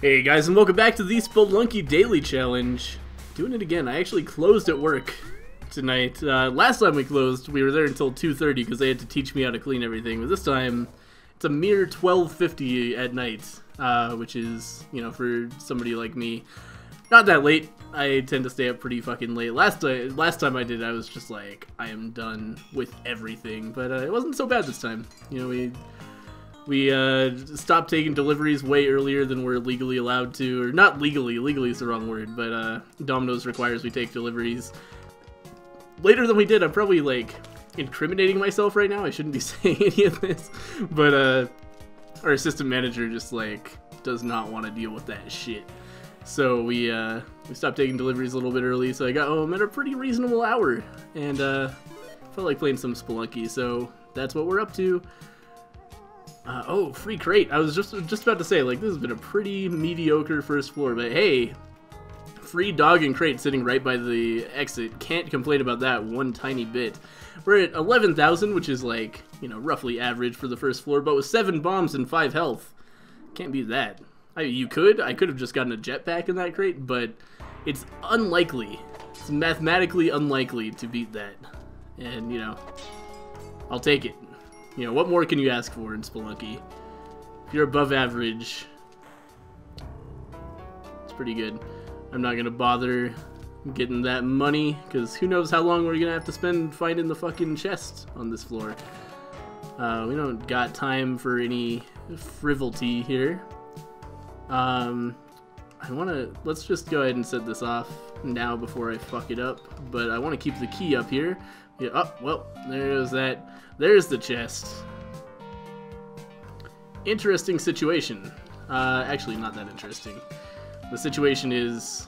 Hey guys, and welcome back to the Spelunky Daily Challenge. Doing it again. I actually closed at work tonight. Last time we closed, we were there until 2:30 because they had to teach me how to clean everything. But this time, it's a mere 12:50 at night, which is, you know, for somebody like me, not that late. I tend to stay up pretty fucking late. Last time I did, I was just like, I am done with everything. But it wasn't so bad this time. You know, we stopped taking deliveries way earlier than we're legally allowed to, or not legally, legally is the wrong word, but Domino's requires we take deliveries later than we did. I'm probably like incriminating myself right now. I shouldn't be saying any of this, but our assistant manager just like does not want to deal with that shit. So we stopped taking deliveries a little bit early, so I got home at a pretty reasonable hour, and felt like playing some Spelunky, so that's what we're up to. Oh, free crate. I was just about to say, like, this has been a pretty mediocre first floor, but hey, free dog and crate sitting right by the exit. Can't complain about that one tiny bit. We're at 11,000, which is like, you know, roughly average for the first floor, but with 7 bombs and 5 health. Can't beat that. I could have just gotten a jetpack in that crate, but it's unlikely. It's mathematically unlikely to beat that. And, you know, I'll take it. You know, what more can you ask for in Spelunky? If you're above average, it's pretty good. I'm not gonna bother getting that money, because who knows how long we're gonna have to spend finding the fucking chest on this floor. We don't got time for any frivolity here. Let's just go ahead and set this off now before I fuck it up, but I want to keep the key up here. Yeah, oh, well, there's that. There's the chest. Interesting situation. Actually, not that interesting. The situation is,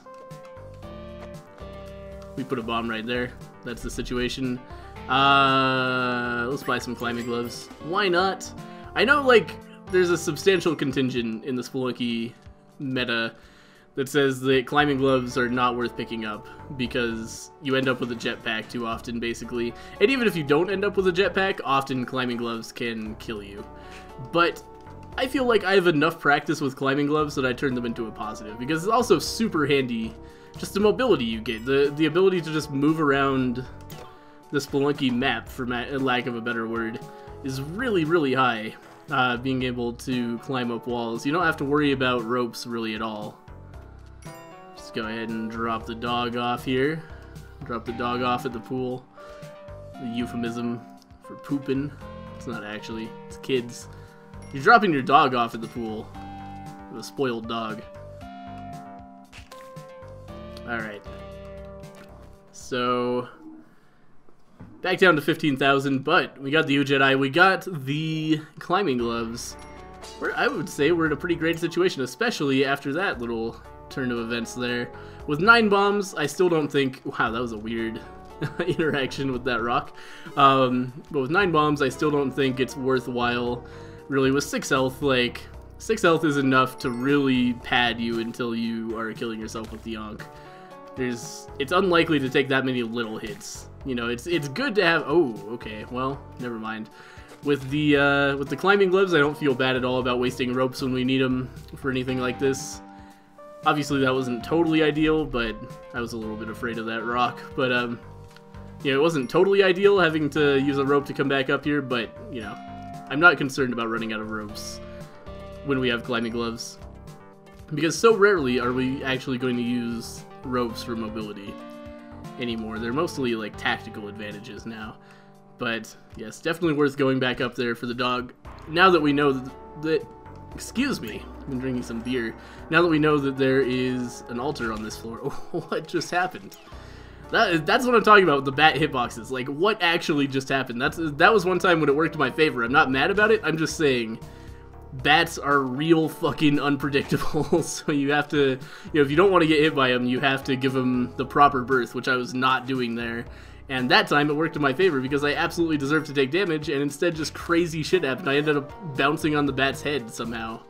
we put a bomb right there. That's the situation. Let's buy some climbing gloves. Why not? I know, like, there's a substantial contingent in the Spelunky meta that says that climbing gloves are not worth picking up because you end up with a jetpack too often, basically. And even if you don't end up with a jetpack, often climbing gloves can kill you. But I feel like I have enough practice with climbing gloves that I turn them into a positive, because it's also super handy. Just the mobility you get, the ability to just move around the Spelunky map, for lack of a better word, is really, really high. Being able to climb up walls. You don't have to worry about ropes really at all. Just go ahead and drop the dog off here. Drop the dog off at the pool. The euphemism for pooping. It's not actually. It's kids. You're dropping your dog off at the pool. A spoiled dog. Alright. So, back down to 15,000, but we got the Jedi, we got the climbing gloves. I would say we're in a pretty great situation, especially after that little turn of events there. With 9 bombs, I still don't think... Wow, that was a weird interaction with that rock. But with 9 bombs, I still don't think it's worthwhile. Really, with 6 health, like, 6 health is enough to really pad you until you are killing yourself with the Yonk. It's unlikely to take that many little hits. You know, it's good to have... Oh, okay, well, never mind. With the climbing gloves, I don't feel bad at all about wasting ropes when we need them for anything like this. Obviously, that wasn't totally ideal, but I was a little bit afraid of that rock. But, you know, it wasn't totally ideal having to use a rope to come back up here, but, you know, I'm not concerned about running out of ropes when we have climbing gloves. Because so rarely are we actually going to use ropes for mobility anymore. They're mostly like tactical advantages now. But yes, definitely worth going back up there for the dog. Now that we know that excuse me, I've been drinking some beer. Now that we know that there is an altar on this floor. Oh, what just happened? That's what I'm talking about with the bat hitboxes. Like, what actually just happened? That was one time when it worked in my favor. I'm not mad about it. I'm just saying bats are real fucking unpredictable, so you have to, you know, if you don't want to get hit by them, you have to give them the proper berth, which I was not doing there. And that time it worked in my favor because I absolutely deserved to take damage, and instead just crazy shit happened. I ended up bouncing on the bat's head somehow.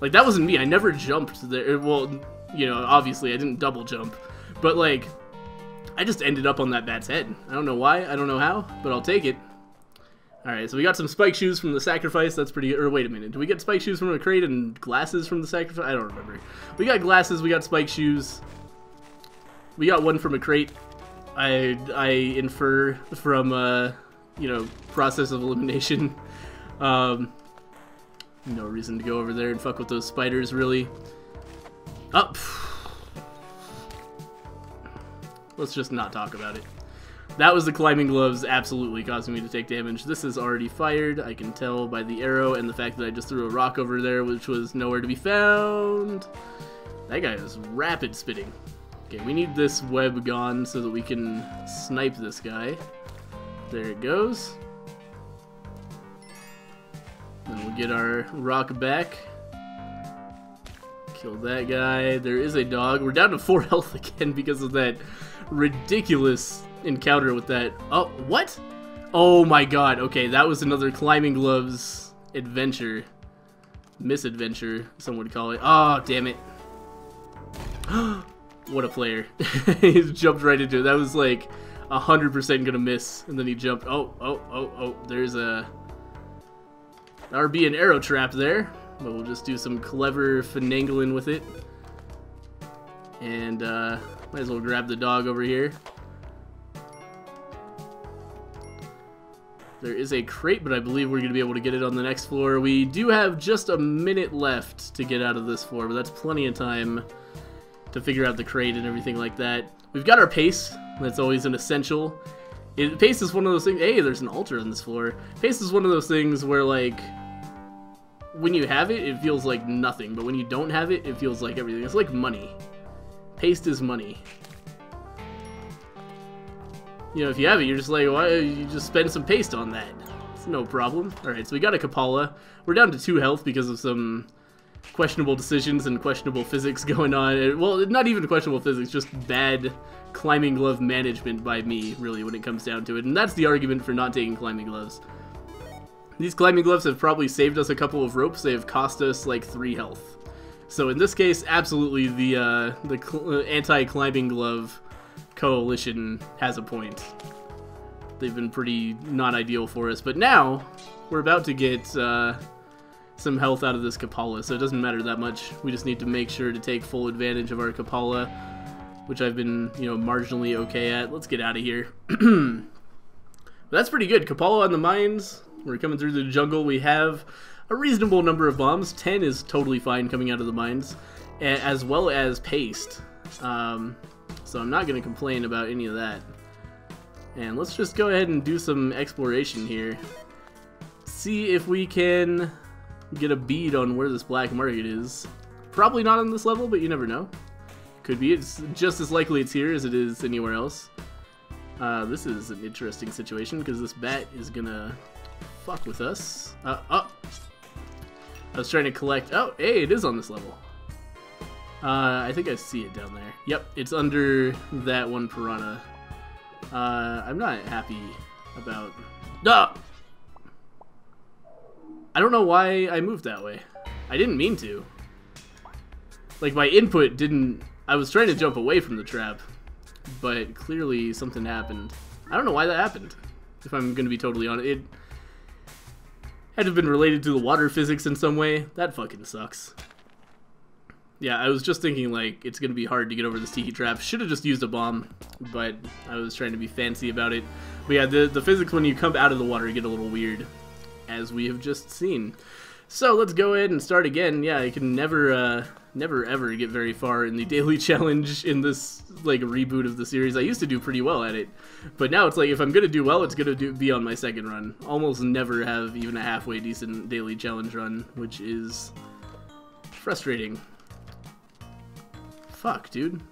Like, that wasn't me. I never jumped there. Well, you know, obviously I didn't double jump, but like, I just ended up on that bat's head. I don't know why, I don't know how, but I'll take it. Alright, so we got some spike shoes from the sacrifice. That's pretty good. Or wait a minute. Do we get spike shoes from a crate and glasses from the sacrifice? I don't remember. We got glasses. We got spike shoes. We got one from a crate. I infer from, you know, process of elimination. No reason to go over there and fuck with those spiders, really. Up. Let's just not talk about it. That was the climbing gloves absolutely causing me to take damage. This is already fired. I can tell by the arrow and the fact that I just threw a rock over there, which was nowhere to be found. That guy is rapid spitting. Okay, we need this web gone so that we can snipe this guy. There it goes. Then we'll get our rock back. Kill that guy. There is a dog. We're down to 4 health again because of that ridiculous encounter with that. Oh, what? Oh my god. Okay, that was another climbing gloves adventure. Misadventure, some would call it. Oh, damn it. What a player. He jumped right into it. That was like 100% gonna miss. And then he jumped. Oh. There's a... That would be an arrow trap there. But we'll just do some clever finagling with it. And might as well grab the dog over here. There is a crate, but I believe we're going to be able to get it on the next floor. We do have just a minute left to get out of this floor, but that's plenty of time to figure out the crate and everything like that. We've got our pace. That's always an essential. Pace is one of those things... Hey, there's an altar on this floor. Pace is one of those things where, like, when you have it, it feels like nothing, but when you don't have it, it feels like everything. It's like money. Paste is money. You know, if you have it, you're just like, why you just spend some paste on that? It's no problem. Alright, so we got a Kapala. We're down to 2 health because of some questionable decisions and questionable physics going on. Well, not even questionable physics, just bad climbing glove management by me, really, when it comes down to it. And that's the argument for not taking climbing gloves. These climbing gloves have probably saved us a couple of ropes. They have cost us like 3 health. So in this case, absolutely the anti-climbing glove coalition has a point. They've been pretty not ideal for us, but now we're about to get some health out of this Kapala, so it doesn't matter that much. We just need to make sure to take full advantage of our Kapala, which I've been, you know, marginally okay at. Let's get out of here. That's pretty good. Kapala on the mines. We're coming through the jungle. We have a reasonable number of bombs. 10 is totally fine coming out of the mines, as well as paste. So I'm not going to complain about any of that. And let's just go ahead and do some exploration here. See if we can get a bead on where this black market is. Probably not on this level, but you never know. Could be. It's just as likely it's here as it is anywhere else. This is an interesting situation because this bat is going to fuck with us. I was trying to collect... Oh, hey, it is on this level. I think I see it down there. Yep, it's under that one piranha. I'm not happy about... Duh! I don't know why I moved that way. I didn't mean to. Like, my input didn't... I was trying to jump away from the trap, but clearly something happened. I don't know why that happened, if I'm going to be totally honest. It had to have been related to the water physics in some way. That fucking sucks. Yeah, I was just thinking, like, it's going to be hard to get over this tiki trap. Should have just used a bomb, but I was trying to be fancy about it. But yeah, the physics when you come out of the water get a little weird, as we have just seen. So let's go ahead and start again. Yeah, I can never ever get very far in the daily challenge in this, like, reboot of the series. I used to do pretty well at it, but now it's like, if I'm going to do well, it's going to be on my second run. Almost never have even a halfway decent daily challenge run, which is frustrating. Fuck, dude.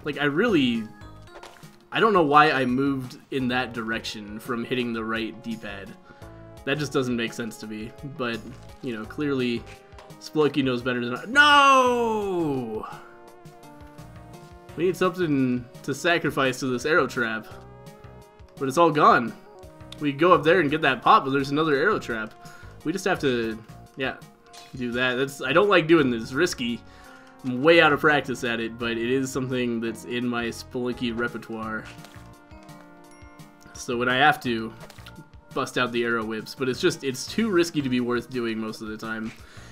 Like, I don't know why I moved in that direction from hitting the right D-pad. That just doesn't make sense to me. But, you know, clearly Spelunky knows better than I... No! We need something to sacrifice to this arrow trap. But it's all gone. We go up there and get that pop, but there's another arrow trap. We just have to, yeah, do that. I don't like doing this. It's risky. I'm way out of practice at it, but it is something that's in my Spelunky repertoire. So when I have to, bust out the arrow whips, but it's too risky to be worth doing most of the time.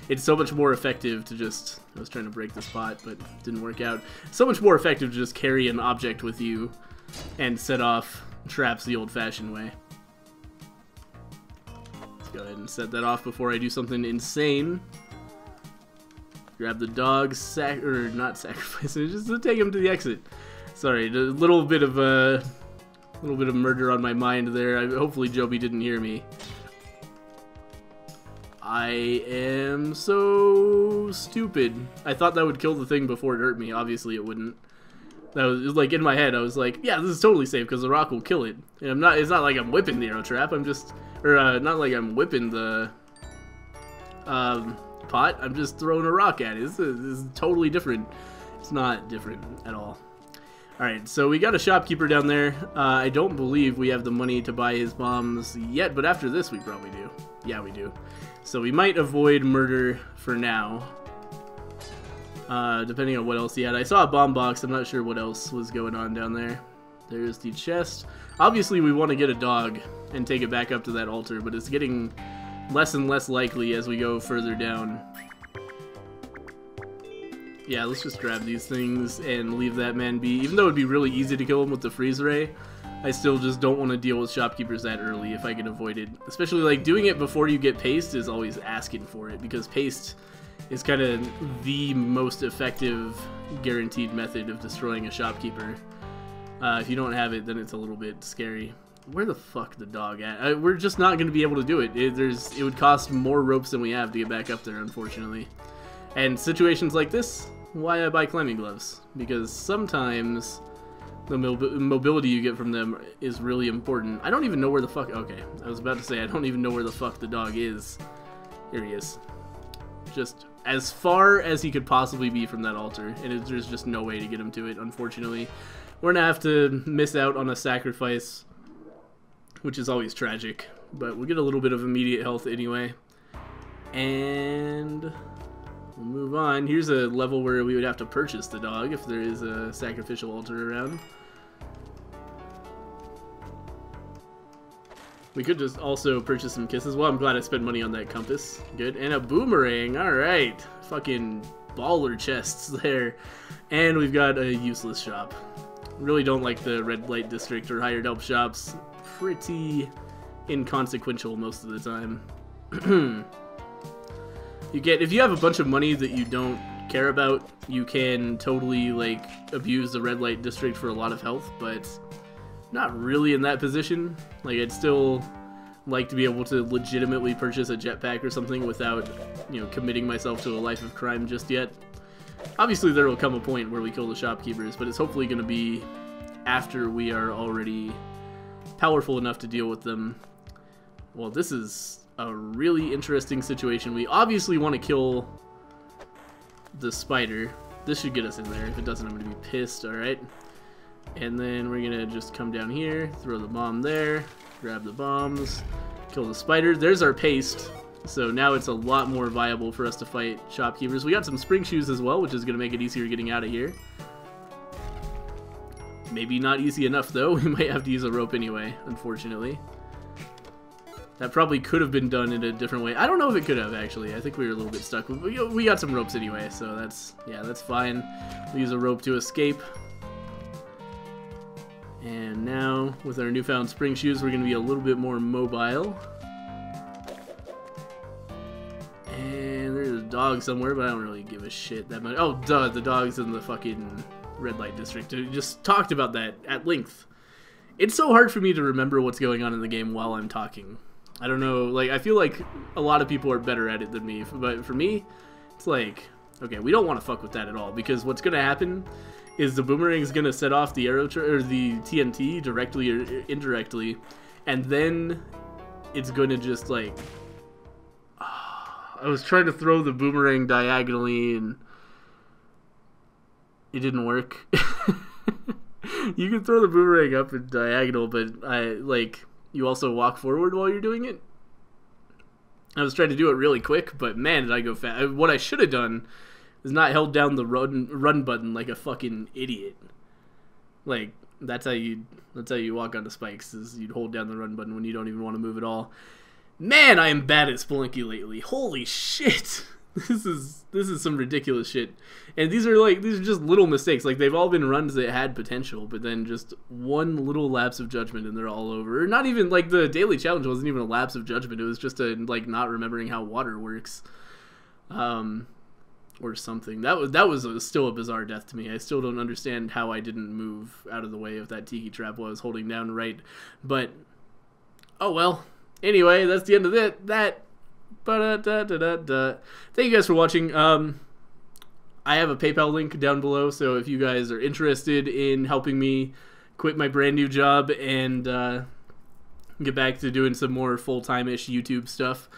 It's so much more effective to just... I was trying to break this pot, but it didn't work out. So much more effective to just carry an object with you and set off traps the old-fashioned way. Let's go ahead and set that off before I do something insane. Grab the dog, not sacrifice it, just to take him to the exit. Sorry, a little bit of murder on my mind there. Hopefully Joby didn't hear me. I am so stupid. I thought that would kill the thing before it hurt me. Obviously it wouldn't. That was like in my head. I was like, yeah, this is totally safe because the rock will kill it. And it's not like I'm whipping the arrow trap. I'm just, not like I'm whipping the pot. I'm just throwing a rock at it. This is totally different. It's not different at all. Alright, so we got a shopkeeper down there. I don't believe we have the money to buy his bombs yet, but after this we probably do. Yeah, we do. So we might avoid murder for now. Depending on what else he had. I saw a bomb box. I'm not sure what else was going on down there. There's the chest. Obviously we want to get a dog and take it back up to that altar, but it's getting less and less likely as we go further down. Yeah, let's just grab these things and leave that man be. Even though it'd be really easy to kill him with the freeze ray, I still just don't want to deal with shopkeepers that early if I can avoid it. Especially like doing it before you get paste is always asking for it, because paste is kind of the most effective guaranteed method of destroying a shopkeeper. If you don't have it, then it's a little bit scary. Where the fuck the dog at? We're just not going to be able to do it. It would cost more ropes than we have to get back up there, unfortunately. And situations like this, why I buy climbing gloves. Because sometimes the mobility you get from them is really important. I don't even know where the fuck... Okay, I was about to say I don't even know where the fuck the dog is. Here he is. Just as far as he could possibly be from that altar. And there's just no way to get him to it, unfortunately. We're gonna have to miss out on a sacrifice, which is always tragic. But we'll get a little bit of immediate health anyway. And... we'll move on. Here's a level where we would have to purchase the dog if there is a sacrificial altar around. We could just also purchase some kisses. Well, I'm glad I spent money on that compass. Good. And a boomerang. Alright. Fucking baller chests there. And we've got a useless shop. Really don't like the red light district or hired help shops. Pretty inconsequential most of the time. If you have a bunch of money that you don't care about, you can totally, like, abuse the red light district for a lot of health, but not really in that position. Like, I'd still like to be able to legitimately purchase a jetpack or something without, you know, committing myself to a life of crime just yet. Obviously, there will come a point where we kill the shopkeepers, but it's hopefully going to be after we are already powerful enough to deal with them. Well, this is a really interesting situation. We obviously want to kill the spider. This should get us in there. If it doesn't, I'm going to be pissed. Alright. And then we're going to just come down here, throw the bomb there, grab the bombs, kill the spider. There's our paste. So now it's a lot more viable for us to fight shopkeepers. We got some spring shoes as well, which is going to make it easier getting out of here. Maybe not easy enough, though. We might have to use a rope anyway, unfortunately. That probably could have been done in a different way. I don't know if it could have, actually. I think we were a little bit stuck. We got some ropes anyway, so that's fine. We'll use a rope to escape. And now, with our newfound spring shoes, we're going to be a little bit more mobile. And there's a dog somewhere, but I don't really give a shit that much. Oh, duh, the dog's in the fucking red light district. We just talked about that at length. It's so hard for me to remember what's going on in the game while I'm talking. I don't know, like, I feel like a lot of people are better at it than me, but for me, it's like, okay, we don't want to fuck with that at all, because what's going to happen is the boomerang is going to set off the arrow or the TNT directly or indirectly, and then it's going to just, like, I was trying to throw the boomerang diagonally, and it didn't work. You can throw the boomerang up in diagonal, but you also walk forward while you're doing it. I was trying to do it really quick, but man, did I go fast. What I should have done is not held down the run button like a fucking idiot. Like, That's how you walk onto spikes, is you'd hold down the run button when you don't even want to move at all. Man, I am bad at Spelunky lately. Holy shit. This is some ridiculous shit. And these are just little mistakes. Like, they've all been runs that had potential, but then just one little lapse of judgment and they're all over. Or not even, like, the daily challenge wasn't even a lapse of judgment. It was just like not remembering how water works. Or something. That was still a bizarre death to me. I still don't understand how I didn't move out of the way of that tiki trap while I was holding down right. But oh well. Anyway, that's the end of that. Thank you guys for watching. I have a PayPal link down below, so if you guys are interested in helping me quit my brand new job and get back to doing some more full-time-ish YouTube stuff,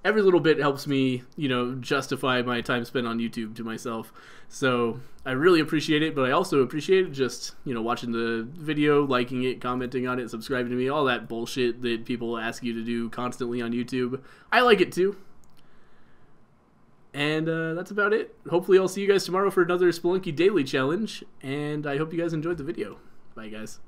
every little bit helps me, you know, justify my time spent on YouTube to myself. So I really appreciate it, but I also appreciate just, you know, watching the video, liking it, commenting on it, subscribing to me, all that bullshit that people ask you to do constantly on YouTube. I like it too. And that's about it. Hopefully I'll see you guys tomorrow for another Spelunky Daily Challenge, and I hope you guys enjoyed the video. Bye, guys.